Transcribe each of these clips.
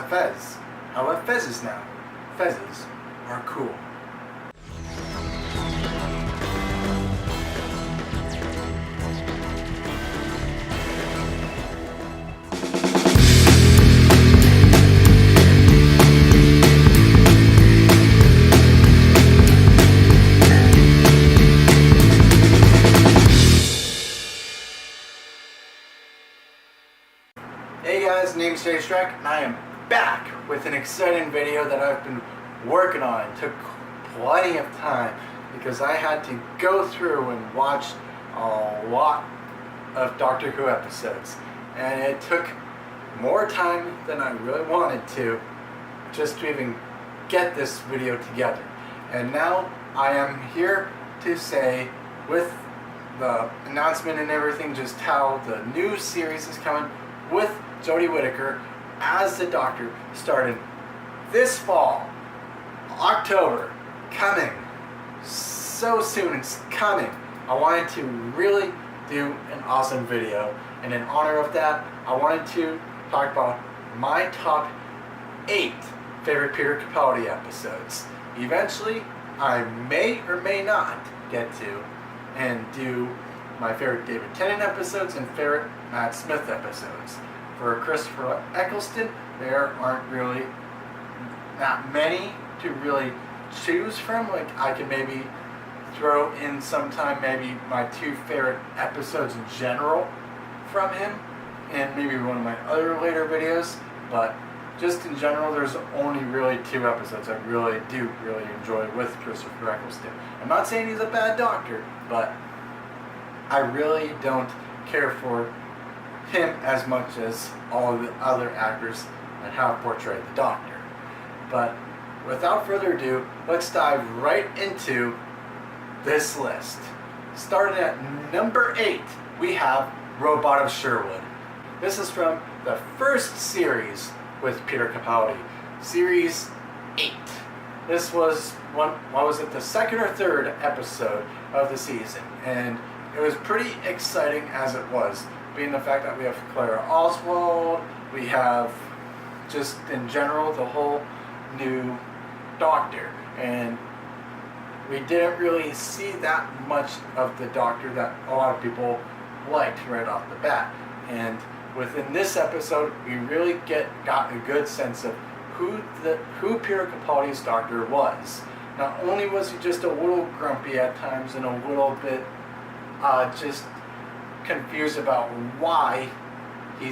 a fez. I love fezzes now. Fezzes are cool. Hey guys, name's Jay Shrek, and I am back with an exciting video that I've been working on. It took plenty of time because I had to go through and watch a lot of Doctor Who episodes, and it took more time than I really wanted to just to even get this video together. And now I am here to say, with the announcement and everything, just how the new series is coming with Jodie Whittaker as the Doctor, starting this fall, October, coming so soon. It's coming. I wanted to really do an awesome video, and in honor of that, I wanted to talk about my top 8 favorite Peter Capaldi episodes. Eventually, I may or may not get to and do my favorite David Tennant episodes and favorite Matt Smith episodes. For Christopher Eccleston, there aren't really that many to really choose from. Like, I could maybe throw in sometime maybe my 2 favorite episodes in general from him, and maybe one of my other later videos, but just in general, there's only really 2 episodes I really enjoy with Christopher Eccleston. I'm not saying he's a bad Doctor, but I really don't care for him as much as all the other actors that have portrayed the Doctor. But without further ado, let's dive right into this list. Starting at number 8, we have Robot of Sherwood. This is from the first series with Peter Capaldi, series 8. This was the second or third episode of the season, and it was pretty exciting as it was, being the fact that we have Clara Oswald, we have just in general the whole new Doctor, and we didn't really see that much of the Doctor that a lot of people liked right off the bat. And within this episode, we really got a good sense of who Peter Capaldi's Doctor was. Not only was he just a little grumpy at times and a little bit just confused about why he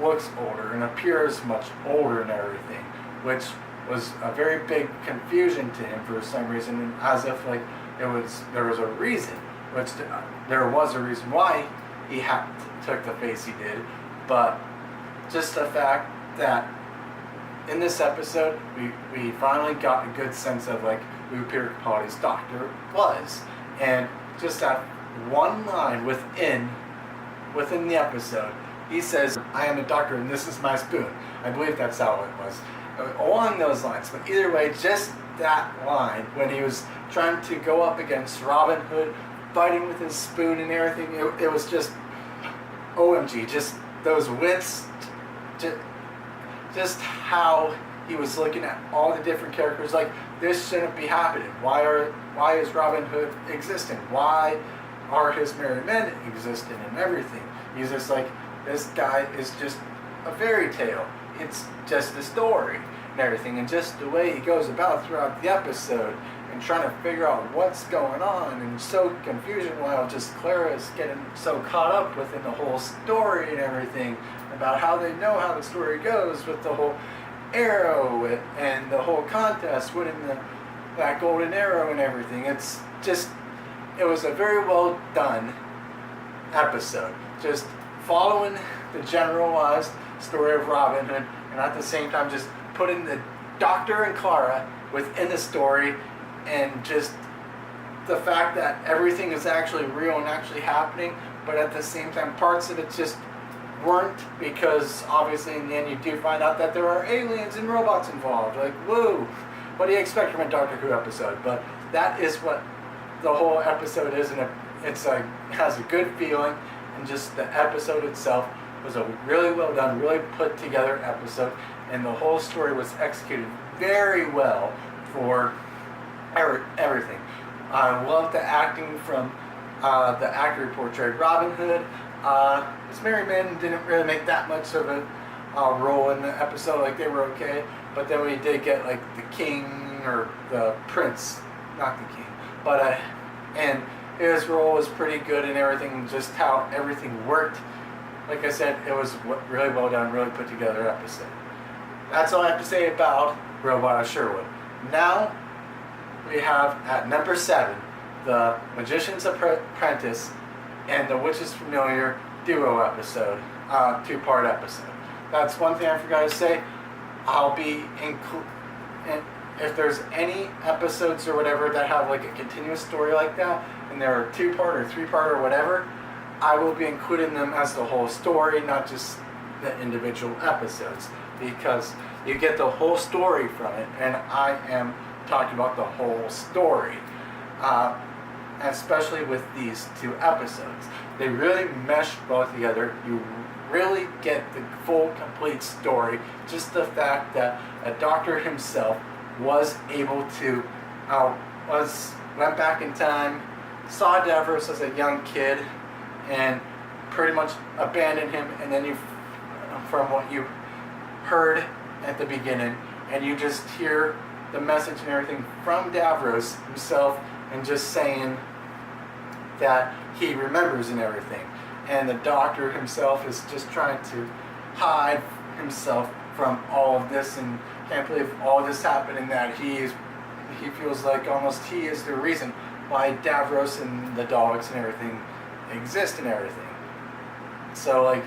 looks older and appears much older and everything, which was a very big confusion to him for some reason, and as if like there was a reason, which there was a reason why he took the face he did, but just the fact that in this episode we finally got a good sense of like who Peter Capaldi's Doctor was, and just that one line within the episode, he says, "I am the Doctor and this is my spoon." I believe that's how it was, along those lines. But either way, just that line when he was trying to go up against Robin Hood, fighting with his spoon and everything, it was just OMG, just those wits, just how he was looking at all the different characters, like, this shouldn't be happening. Why is Robin Hood existing? Why are his merry men existing and everything? He's just like, this guy is just a fairy tale. It's just a story and everything. And just the way he goes about throughout the episode and trying to figure out what's going on, and so confusion while just Clara is getting so caught up within the whole story and everything about how they know how the story goes with the whole arrow and the whole contest, winning that golden arrow and everything. It was a very well done episode, just following the generalized story of Robin Hood, and at the same time just putting the Doctor and Clara within the story, and just the fact that everything is actually real and actually happening, but at the same time parts of it just weren't, because obviously in the end you do find out that there are aliens and robots involved. Like, woo! What do you expect from a Doctor Who episode? But that is what the whole episode is, and it has a good feeling, and just the episode itself was a really well done, really put together episode, and the whole story was executed very well for everything. I love the acting from the actor who portrayed Robin Hood. His merry men didn't really make that much of a role in the episode. Like, they were okay, but then we did get like the king or the prince, not the king, but and his role was pretty good and everything. Just how everything worked. Like I said, it was really well done, really put together episode. That's all I have to say about Robot of Sherwood. Now we have at number 7, the Magicians Apprentice and the Witch's Familiar duo episode, 2-part episode. That's one thing I forgot to say. I'll be if there's any episodes or whatever that have like a continuous story like that, and they're 2-part or 3-part or whatever, I will be including them as the whole story, not just the individual episodes, because you get the whole story from it, and I am talking about the whole story. Especially with these 2 episodes. They really mesh both together. You really get the full, complete story. Just the fact that a doctor himself was able to, went back in time, saw Davros as a young kid, and pretty much abandoned him, and then from what you heard at the beginning, and you just hear the message and everything from Davros himself, and just saying that he remembers and everything. And the doctor himself is just trying to hide himself from all of this, and can't believe all this happened, and that he feels like almost he is the reason why Davros and the dogs and everything exist and everything. So like,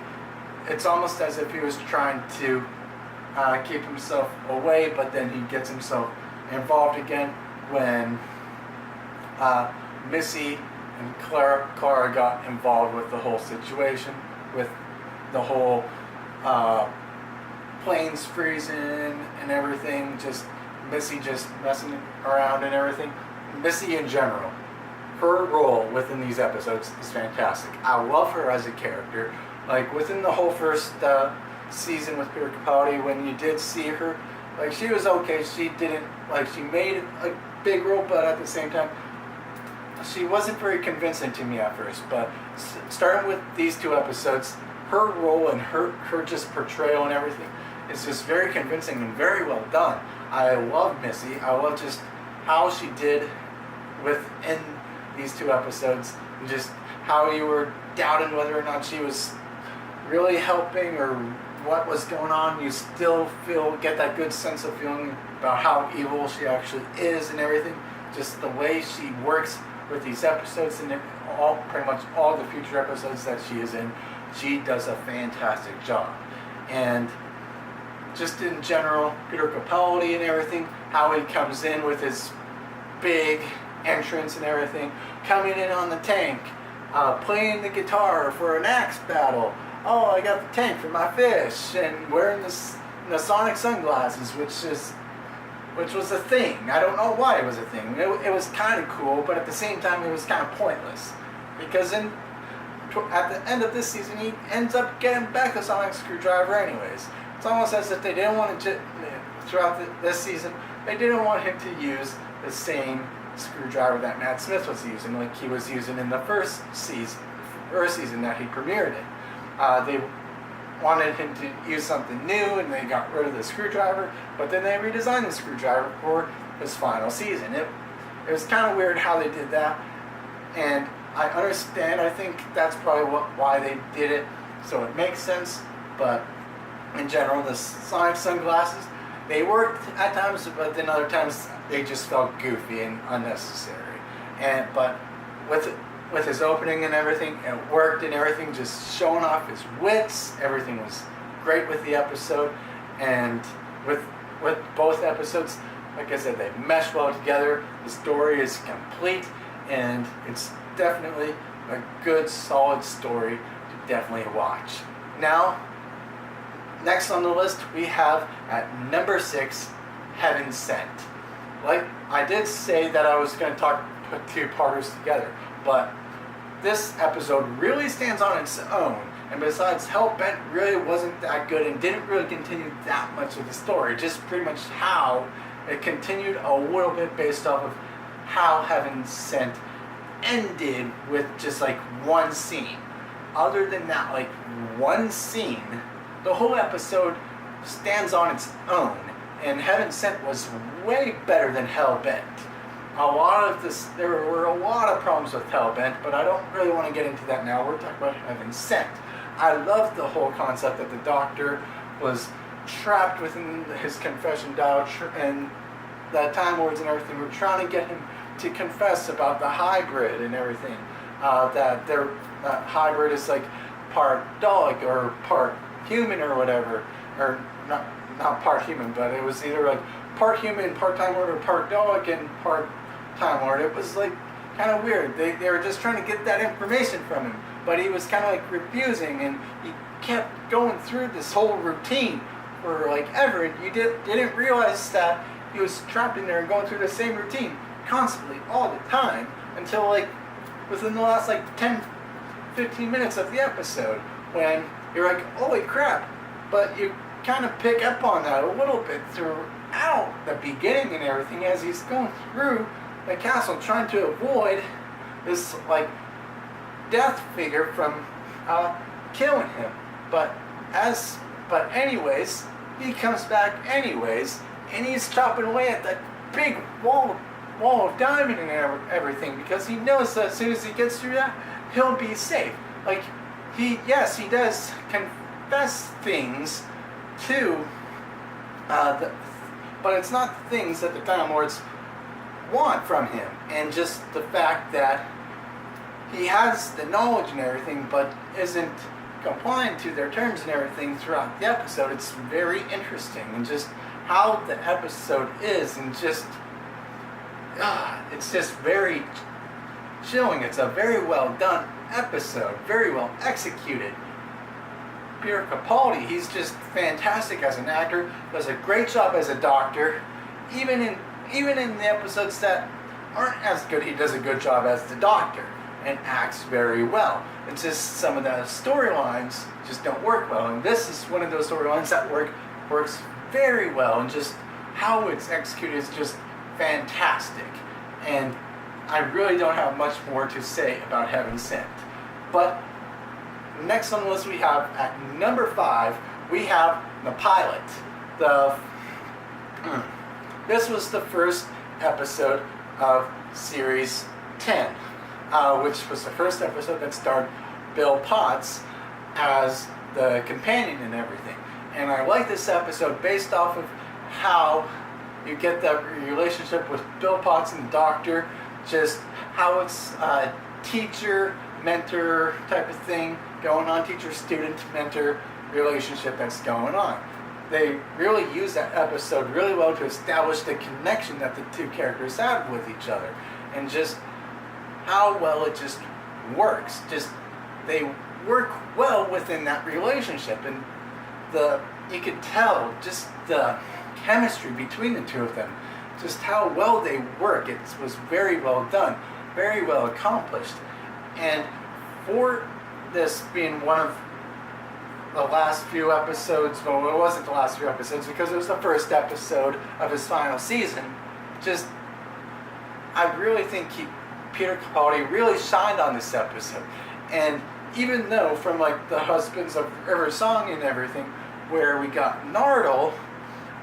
it's almost as if he was trying to keep himself away, but then he gets himself involved again when Missy and Clara got involved with the whole situation, with the whole planes freezing and everything, just Missy just messing around and everything. Missy in general, her role within these episodes is fantastic. I love her as a character. Like, within the whole first season with Peter Capaldi, when you did see her, like, she was okay. She didn't, like, she made a big role, but at the same time, she wasn't very convincing to me at first. But starting with these 2 episodes, her role and her just portrayal and everything is just very convincing and very well done. I love Missy. I love just how she did within these 2 episodes, and just how you were doubting whether or not she was really helping or what was going on. You still get that good sense of feeling about how evil she actually is and everything. Just the way she works with these episodes, and pretty much all the future episodes that she is in, she does a fantastic job. And just in general, Peter Capaldi and everything, how he comes in with his big entrance and everything, coming in on the tank, playing the guitar for an axe battle. Oh, I got the tank for my fish, and wearing the sonic sunglasses, which was a thing. I don't know why it was a thing. It was kind of cool, but at the same time, it was kind of pointless, because at the end of this season, he ends up getting back the sonic screwdriver anyways. It's almost as if they didn't want to, throughout this season, they didn't want him to use the same screwdriver that Matt Smith was using, like he was using in the first season that he premiered in. They wanted him to use something new, and they got rid of the screwdriver, but then they redesigned the screwdriver for his final season. It was kind of weird how they did that, and I understand. I think that's probably why they did it, so it makes sense. But in general, the sonic sunglasses, they worked at times, but then other times they just felt goofy and unnecessary. But with his opening and everything, it worked and everything, just showing off his wits. Everything was great with the episode, and with both episodes, like I said, they mesh well together. The story is complete, and it's definitely a good, solid story to definitely watch. Now, next on the list, we have at number 6, Heaven Sent. Like I did say that I was going to put 2 parters together, but this episode really stands on its own, And besides, Hellbent really wasn't that good and didn't really continue that much of the story. Just pretty much how it continued a little bit based off of how Heaven Sent ended with just like one scene. Other than that, like one scene, the whole episode stands on its own. And Heaven Sent was way better than Hellbent. There were a lot of problems with Hellbent, but I don't really want to get into that now. We're talking about Heaven Sent. I love the whole concept that the Doctor was trapped within his confession dial, and the Time Lords and everything were trying to get him to confess about the hybrid and everything. That hybrid is like part dog or part human or whatever, or not part human, but it was either like part human, part Time Lord, or part dog and part Time Lord. It was like kind of weird. They were just trying to get that information from him, but he was kind of like refusing, and he kept going through this whole routine for like ever, and you didn't realize that he was trapped in there and going through the same routine constantly all the time until like within the last like 10-15 minutes of the episode, when you're like, holy crap. But you kind of pick up on that a little bit throughout the beginning and everything as he's going through the castle trying to avoid this like death figure from killing him. But anyways, he comes back anyways, and he's chopping away at that big wall of diamond and everything, because he knows that as soon as he gets through that, he'll be safe. Like, he does confess things to, but it's not the things that the Time Lords want from him, and just the fact that he has the knowledge and everything, but isn't compliant to their terms and everything throughout the episode. It's very interesting, and just how the episode is, and just it's just very chilling. It's a very well done episode, very well executed. Peter Capaldi, he's just fantastic as an actor, does a great job as a Doctor. Even in the episodes that aren't as good, he does a good job as the Doctor and acts very well. It's just some of the storylines just don't work well, and this is one of those storylines that works very well, and just how it's executed is just fantastic. And I really don't have much more to say about Heaven Sent. But next on the list we have at number 5, we have the pilot. This was the first episode of Series 10, which was the first episode that starred Bill Potts as the companion and everything. And I like this episode based off of how you get that relationship with Bill Potts and the Doctor, just how it's a teacher-mentor type of thing going on, teacher-student-mentor relationship that's going on. They really use that episode really well to establish the connection that the two characters have with each other, and just how well it just works. Just they work well within that relationship, and you could tell just the chemistry between the two of them, just how well they work. It was very well done, very well accomplished. And for this being one of the last few episodes, well, it wasn't the last few episodes because it was the first episode of his final season, just I really think Peter Capaldi really shined on this episode. And even though from like the Husbands of River Song and everything, where we got Nardole,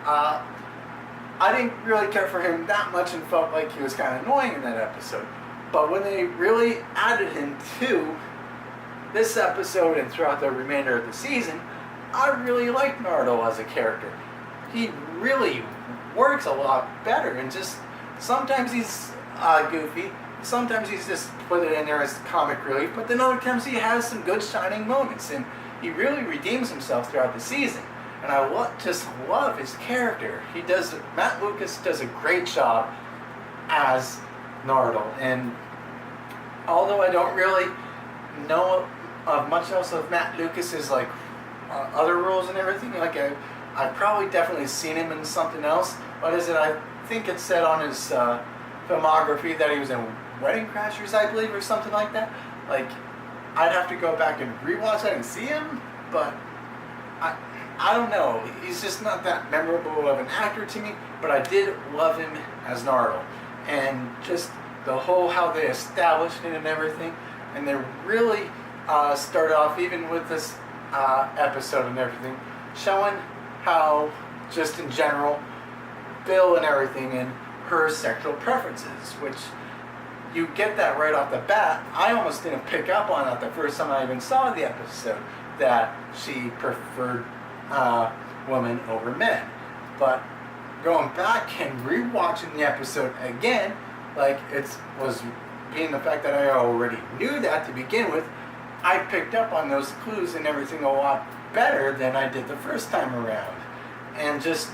I didn't really care for him that much and felt like he was kind of annoying in that episode. But when they really added him to this episode and throughout the remainder of the season, I really like Nardole as a character. He really works a lot better, and just sometimes he's goofy, sometimes he's just put it in there as comic relief, but then other times he has some good shining moments, and he really redeems himself throughout the season. And I just love his character. Matt Lucas does a great job as Nardole, and although I don't really know of much else of Matt Lucas's like other roles and everything, like I've probably definitely seen him in something else. What is it? I think it said on his filmography that he was in Wedding Crashers, I believe, or something like that. Like, I'd have to go back and rewatch that and see him, but I don't know. He's just not that memorable of an actor to me, but I did love him as Nardole. And just the whole how they established it and everything, and they really started off even with this episode and everything, showing how just in general Bill and everything and her sexual preferences, which you get that right off the bat. I almost didn't pick up on that the first time I even saw the episode, that she preferred women over men. But going back and rewatching the episode again, like it was being the fact that I already knew that to begin with, I picked up on those clues and everything a lot better than I did the first time around. And just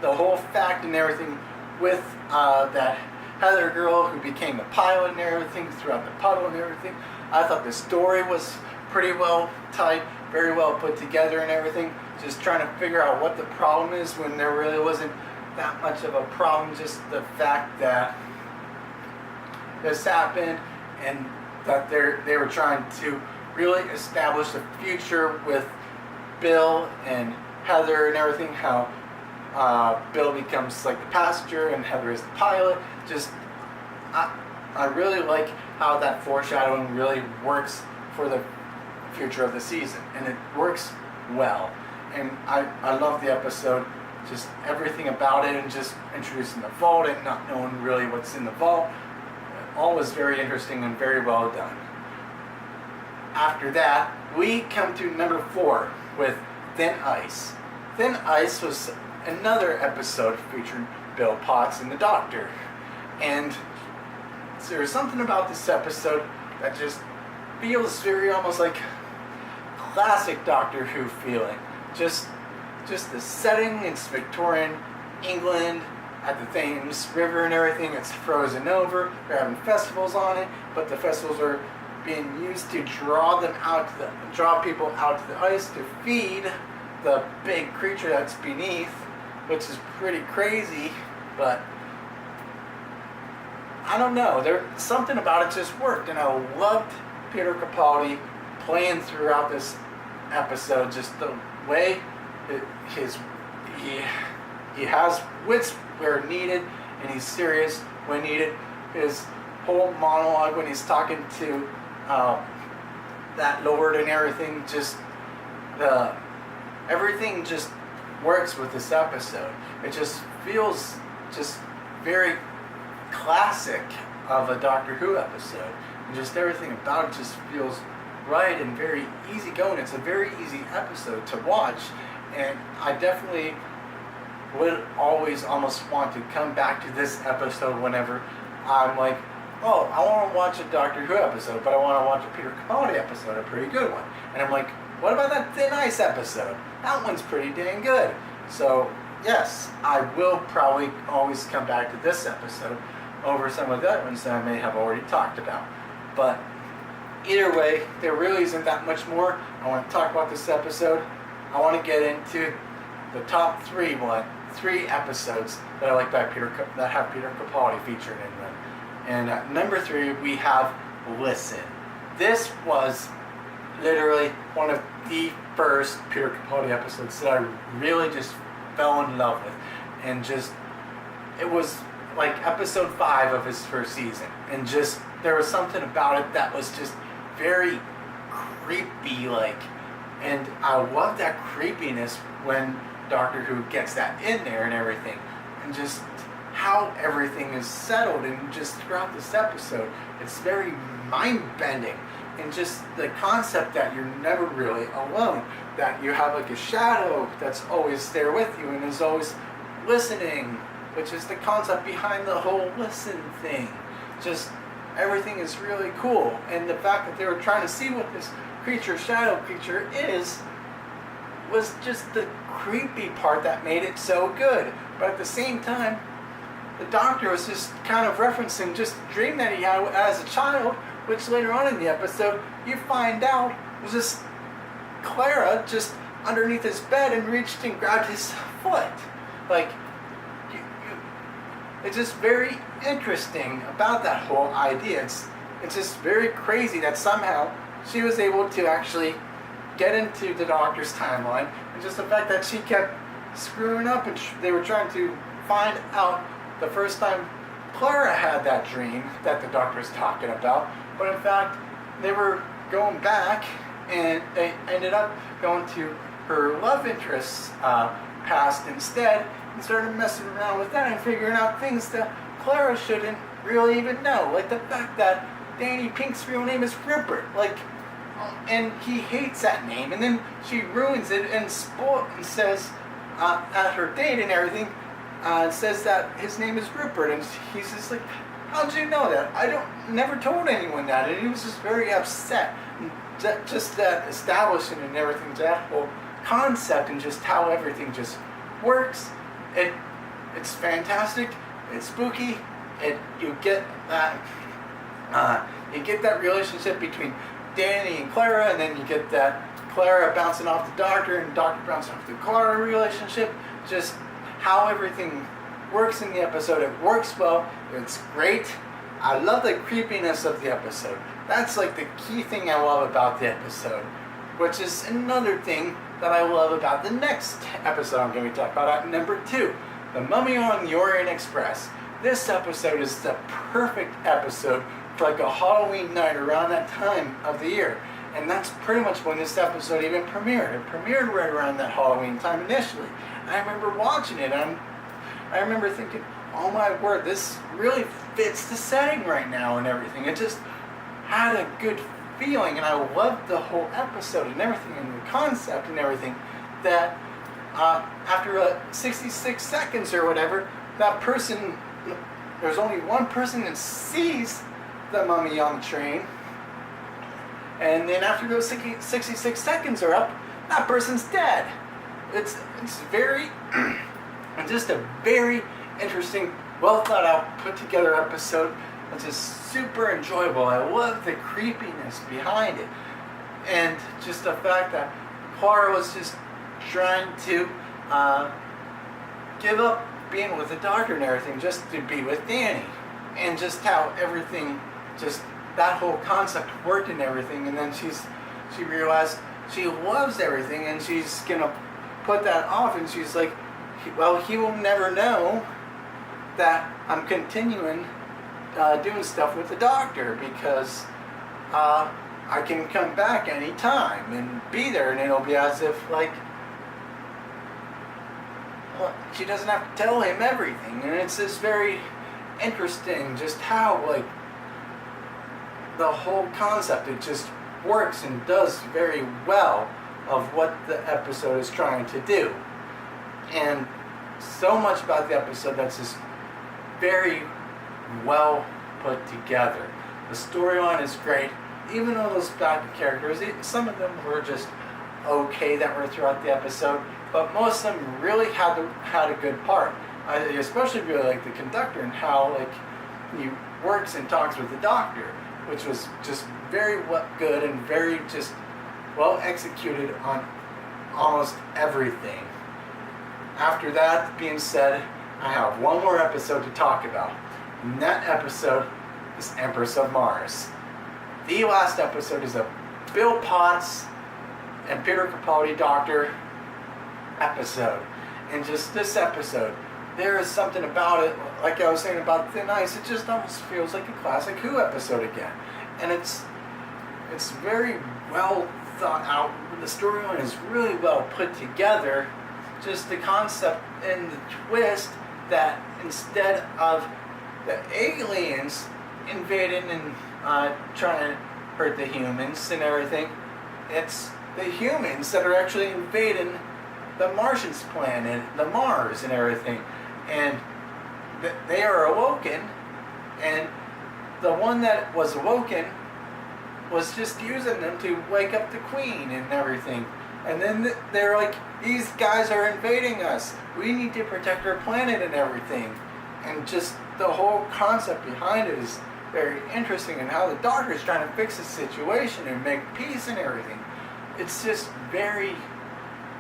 the whole fact and everything with that Heather girl who became the pilot and everything throughout the puddle and everything, I thought the story was pretty well tight, very well put together and everything. Just trying to figure out what the problem is when there really wasn't that much of a problem, just the fact that this happened and that they were trying to really establish a future with Bill and Heather and everything, how Bill becomes like the passenger and Heather is the pilot. Just I really like how that foreshadowing really works for the future of the season, and it works well. And I love the episode, just everything about it, and just introducing the vault and not knowing really what's in the vault. All was very interesting and very well done. After that, we come to number 4 with Thin Ice. Thin Ice was another episode featuring Bill Potts and the Doctor. And there's something about this episode that just feels very almost like classic Doctor Who feeling. Just the setting, it's Victorian England at the Thames River and everything. It's frozen over. They're having festivals on it, but the festivals are being used to draw people out to the ice to feed the big creature that's beneath, which is pretty crazy. But I don't know, there's something about it just worked, and I loved Peter Capaldi playing throughout this episode. Just the way he has wits where needed, and he's serious when needed. His whole monologue when he's talking to that Lord and everything, just everything just works with this episode. It just feels just very classic of a Doctor Who episode, and just everything about it just feels right and very easygoing. It's a very easy episode to watch, and I definitely would always almost want to come back to this episode whenever I'm like, oh, I want to watch a Doctor Who episode, but I want to watch a Peter Capaldi episode, a pretty good one. And I'm like, what about that Thin Ice episode? That one's pretty dang good. So, yes, I will probably always come back to this episode over some of the other ones that I may have already talked about. But either way, there really isn't that much more I want to talk about this episode. I want to get into the top three episodes that I like that have Peter Capaldi featured in them. And at number 3, we have Listen. This was literally one of the first Peter Capaldi episodes that I really just fell in love with. And just, it was like episode 5 of his first season. And just, there was something about it that was just very creepy, like, and I love that creepiness when Doctor Who gets that in there and everything. And just how everything is settled, and just throughout this episode, it's very mind-bending. And just the concept that you're never really alone, that you have like a shadow that's always there with you and is always listening, which is the concept behind the whole listen thing. Just everything is really cool, and the fact that they were trying to see what this shadow creature is, was just the creepy part that made it so good. But at the same time, the Doctor was just kind of referencing just a dream that he had as a child, which later on in the episode, you find out was just Clara just underneath his bed and reached and grabbed his foot. Like, it's just very interesting about that whole idea. it's just very crazy that somehow she was able to actually get into the Doctor's timeline, and just the fact that she kept screwing up, and they were trying to find out the first time Clara had that dream that the Doctor's talking about, but in fact they were going back and they ended up going to her love interest's past instead, and started messing around with that and figuring out things that Clara shouldn't really even know, like the fact that Danny Pink's real name is Rupert, and he hates that name, and then she ruins it and says at her date and everything, says that his name is Rupert, and he's just like, how'd you know that? Never told anyone that, and he was just very upset. And just that establishing and everything, that whole concept and just how everything just works, it's fantastic, it's spooky, you get that relationship between Danny and Clara, and then you get that Clara bouncing off the Doctor and Doctor bouncing off the Clara relationship, just how everything works in the episode. It works well, it's great. I love the creepiness of the episode. That's like the key thing I love about the episode, which is another thing that I love about the next episode I'm going to be talking about at number 2, The Mummy on the Orient Express. This episode is the perfect episode for like a Halloween night around that time of the year. And that's pretty much when this episode even premiered. It premiered right around that Halloween time initially. I remember watching it, and I remember thinking, oh my word, this really fits the setting right now and everything. It just had a good feeling, and I loved the whole episode and everything, and the concept and everything, that after 66 seconds or whatever, that person, there's only one person that sees the mummy on the train, and then after those 66 seconds are up, that person's dead. It's very, just a very interesting, well thought out, put together episode. It's just super enjoyable. I love the creepiness behind it, and just the fact that Clara was just trying to give up being with the Doctor and everything just to be with Danny, and just how everything, just that whole concept worked and everything, and then she realized she loves everything, and she's gonna put that off, and she's like, well, he will never know that I'm continuing doing stuff with the Doctor, because I can come back anytime and be there, and it'll be as if like, well, she doesn't have to tell him everything. And it's just very interesting just how like the whole concept, it just works and does very well of what the episode is trying to do. And so much about the episode that's just very well put together. The storyline is great. Even though those back characters, some of them were just okay that were throughout the episode, but most of them really had a good part. I especially really like the conductor and how like he works and talks with the Doctor, which was just very good and very just well executed on almost everything. After that being said, I have one more episode to talk about, and that episode is Empress of Mars. The last episode is a Bill Potts and Peter Capaldi Doctor episode. And just this episode, there is something about it, like I was saying about Thin Ice, it just almost feels like a classic Who episode again. And it's very well thought out. The storyline is really well put together. Just the concept and the twist that instead of the aliens invading and trying to hurt the humans and everything, it's the humans that are actually invading the Martians' planet, the Mars and everything. And they are awoken, and the one that was awoken was just using them to wake up the Queen and everything. And then they're like, these guys are invading us. We need to protect our planet and everything. And just the whole concept behind it is very interesting, and how the Doctor is trying to fix the situation and make peace and everything. It's just very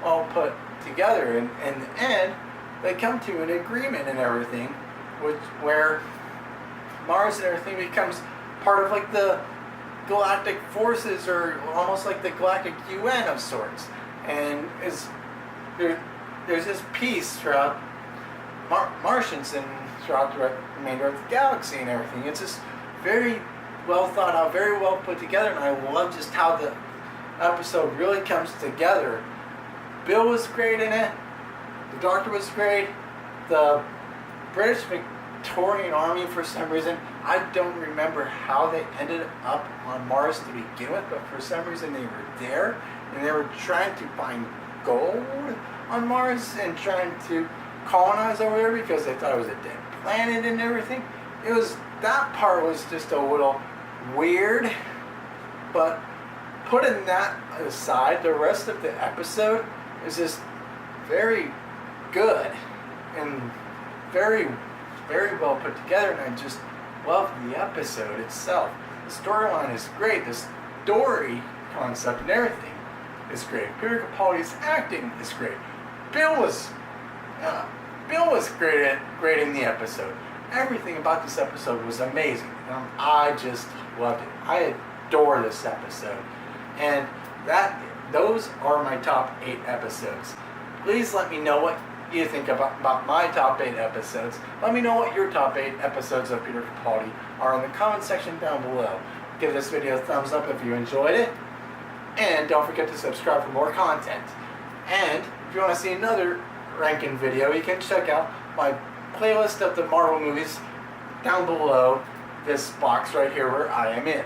all put together. And in the end, they come to an agreement and everything, where Mars and everything becomes part of like the galactic forces, or almost like the galactic UN of sorts. And there's this peace throughout Martians and throughout the remainder of the galaxy and everything. It's just very well thought out, very well put together, and I love just how the episode really comes together. Bill was great in it. The Doctor was great. The British Victorian Army, for some reason, I don't remember how they ended up on Mars to begin with, but for some reason they were there, and they were trying to find gold on Mars and trying to colonize over there because they thought it was a dead planet and everything. That part was just a little weird, but putting that aside, the rest of the episode is just very good and very, very well put together, and I just love the episode itself. The storyline is great. The story concept and everything is great. Peter Capaldi's acting is great. Bill was great in the episode. Everything about this episode was amazing. I just loved it. I adore this episode, and those are my top 8 episodes. Please let me know what you think about my top 8 episodes. Let me know what your top 8 episodes of Peter Capaldi are in the comment section down below. Give this video a thumbs up if you enjoyed it, and don't forget to subscribe for more content. And if you want to see another ranking video, you can check out my playlist of the Marvel movies down below this box right here where I am in.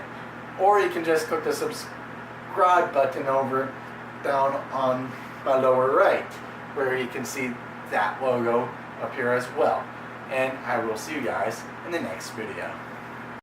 Or you can just click the subscribe button over down on my lower right, where you can see that logo up here as well. And I will see you guys in the next video.